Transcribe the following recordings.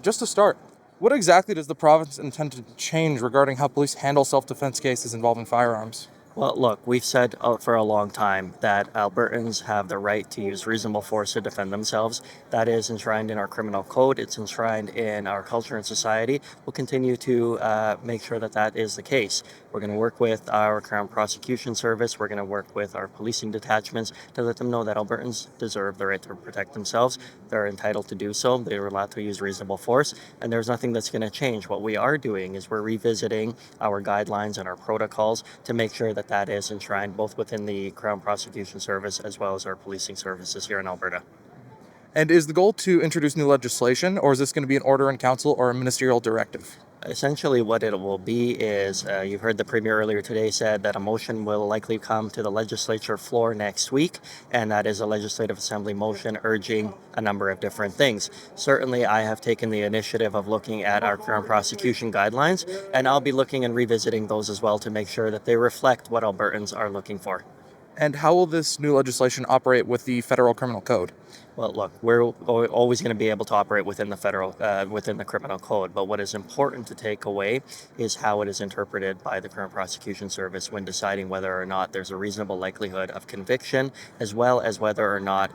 Just to start, what exactly does the province intend to change regarding how police handle self-defense cases involving firearms? Well, look, we've said for a long time that Albertans have the right to use reasonable force to defend themselves. That is enshrined in our criminal code. It's enshrined in our culture and society. We'll continue to make sure that that is the case. We're going to work with our Crown Prosecution Service. We're going to work with our policing detachments to let them know that Albertans deserve the right to protect themselves. They're entitled to do so. They're allowed to use reasonable force, and there's nothing that's going to change. What we are doing is we're revisiting our guidelines and our protocols to make sure that that is enshrined both within the Crown Prosecution Service as well as our policing services here in Alberta. And is the goal to introduce new legislation, or is this going to be an order in council or a ministerial directive? Essentially, what it will be is you heard the Premier earlier today said that a motion will likely come to the legislature floor next week, and that is a Legislative Assembly motion urging a number of different things. Certainly, I have taken the initiative of looking at our Crown prosecution guidelines, and I'll be looking and revisiting those as well to make sure that they reflect what Albertans are looking for. And how will this new legislation operate with the federal criminal code? Well, look, we're always going to be able to operate within within the criminal code. But what is important to take away is how it is interpreted by the current prosecution service when deciding whether or not there's a reasonable likelihood of conviction, as well as whether or not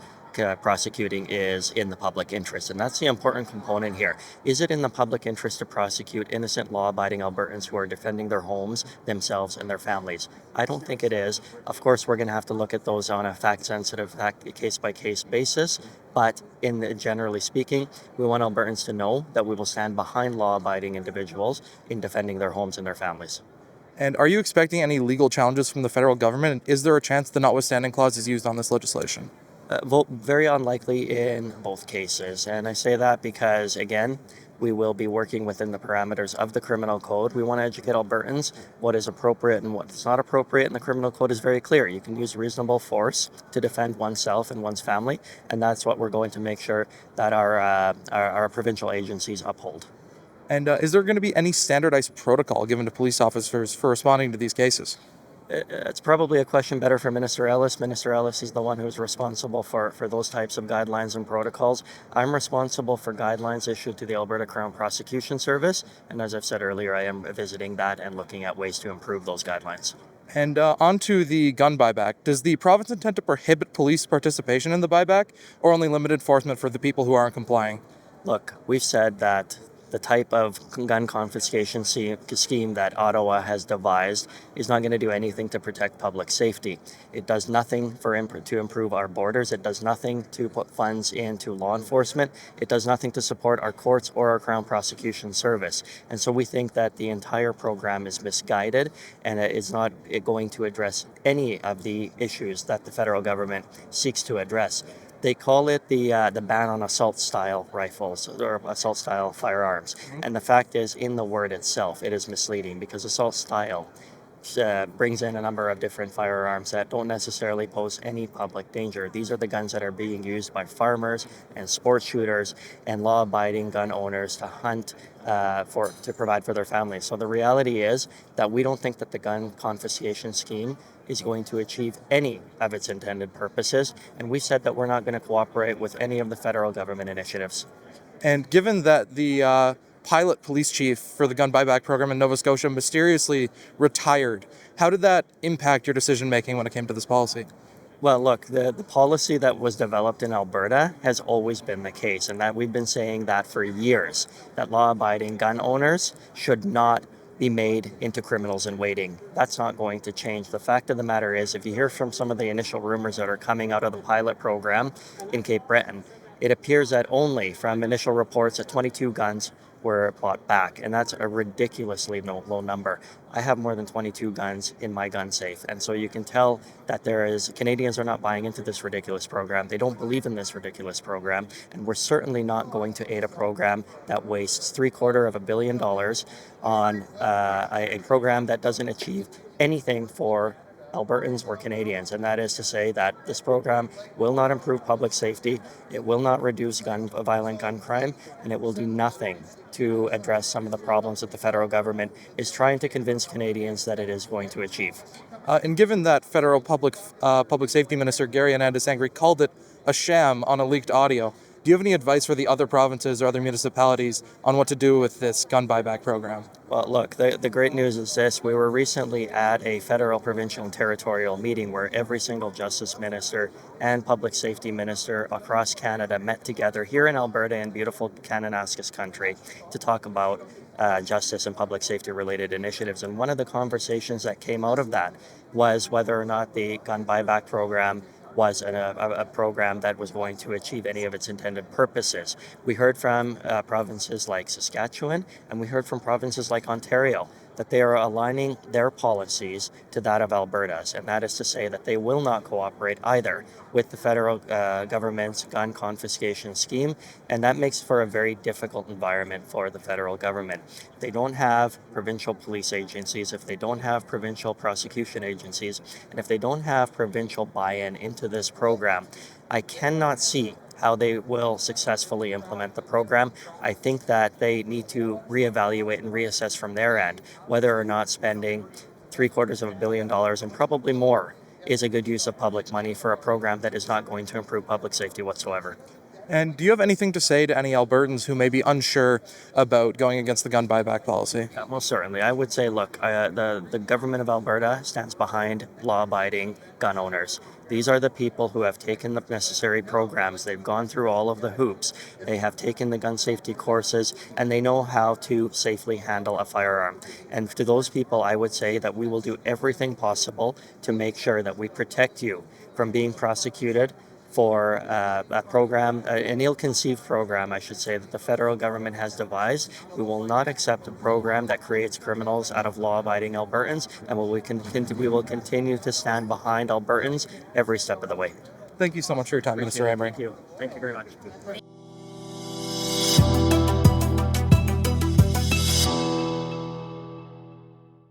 prosecuting is in the public interest. And that's the important component here. Is it in the public interest to prosecute innocent, law-abiding Albertans who are defending their homes, themselves, and their families? I don't think it is. Of course, we're going to have to look at those on a fact-sensitive, case-by-case basis. But generally speaking, we want Albertans to know that we will stand behind law-abiding individuals in defending their homes and their families. And are you expecting any legal challenges from the federal government? And is there a chance the notwithstanding clause is used on this legislation? Vote very unlikely in both cases. And I say that because, again, we will be working within the parameters of the criminal code. We want to educate Albertans what is appropriate and what is not appropriate, and the criminal code is very clear. You can use reasonable force to defend oneself and one's family, and that's what we're going to make sure that our provincial agencies uphold. And is there going to be any standardized protocol given to police officers for responding to these cases? It's probably a question better for Minister Ellis. Minister Ellis is the one who's responsible for those types of guidelines and protocols. I'm responsible for guidelines issued to the Alberta Crown Prosecution Service, and as I've said earlier, I am visiting that and looking at ways to improve those guidelines. And on to the gun buyback. Does the province intend to prohibit police participation in the buyback, or only limit enforcement for the people who aren't complying? Look, we've said that the type of gun confiscation scheme that Ottawa has devised is not going to do anything to protect public safety. It does nothing to improve our borders. It does nothing to put funds into law enforcement. It does nothing to support our courts or our Crown Prosecution Service. And so we think that the entire program is misguided, and it is not going to address any of the issues that the federal government seeks to address. They call it the ban on assault-style rifles or assault-style firearms. And the fact is, in the word itself, it is misleading because assault-style brings in a number of different firearms that don't necessarily pose any public danger. These are the guns that are being used by farmers and sport shooters and law-abiding gun owners to hunt to provide for their families. So the reality is that we don't think that the gun confiscation scheme is going to achieve any of its intended purposes, and we said that we're not going to cooperate with any of the federal government initiatives. And given that the pilot police chief for the gun buyback program in Nova Scotia mysteriously retired, how did that impact your decision making when it came to this policy? Well, look, the policy that was developed in Alberta has always been the case, and that we've been saying that for years, that law-abiding gun owners should not be made into criminals in waiting. That's not going to change. The fact of the matter is, if you hear from some of the initial rumors that are coming out of the pilot program in Cape Breton, it appears that only from initial reports that 22 guns were bought back, and that's a ridiculously low number. I have more than 22 guns in my gun safe, and so you can tell that Canadians are not buying into this ridiculous program. They don't believe in this ridiculous program, and we're certainly not going to aid a program that wastes $750 million on a program that doesn't achieve anything for Albertans or Canadians, and that is to say that this program will not improve public safety, it will not reduce violent gun crime, and it will do nothing to address some of the problems that the federal government is trying to convince Canadians that it is going to achieve. And given that federal public safety minister Gary Hernandez-Angry called it a sham on a leaked audio, Do you have any advice for the other provinces or other municipalities on what to do with this gun buyback program? Well, look, the great news is this. We were recently at a federal, provincial, and territorial meeting where every single justice minister and public safety minister across Canada met together here in Alberta in beautiful Kananaskis country to talk about justice and public safety related initiatives. And one of the conversations that came out of that was whether or not the gun buyback program was a program that was going to achieve any of its intended purposes. We heard from provinces like Saskatchewan, and we heard from provinces like Ontario that they are aligning their policies to that of Alberta's, and that is to say that they will not cooperate either with the federal government's gun confiscation scheme, and that makes for a very difficult environment for the federal government. If they don't have provincial police agencies, if they don't have provincial prosecution agencies, and if they don't have provincial buy-in into this program, I cannot see how they will successfully implement the program. I think that they need to reevaluate and reassess from their end whether or not spending $750 million and probably more is a good use of public money for a program that is not going to improve public safety whatsoever. And do you have anything to say to any Albertans who may be unsure about going against the gun buyback policy? Yeah, most certainly. I would say, look, the government of Alberta stands behind law-abiding gun owners. These are the people who have taken the necessary programs. They've gone through all of the hoops. They have taken the gun safety courses, and they know how to safely handle a firearm. And to those people, I would say that we will do everything possible to make sure that we protect you from being prosecuted for a program, an ill-conceived program, I should say, that the federal government has devised. We will not accept a program that creates criminals out of law-abiding Albertans, and we will continue to stand behind Albertans every step of the way. Thank you so much for your time, Minister Amery. Thank you. Thank you very much.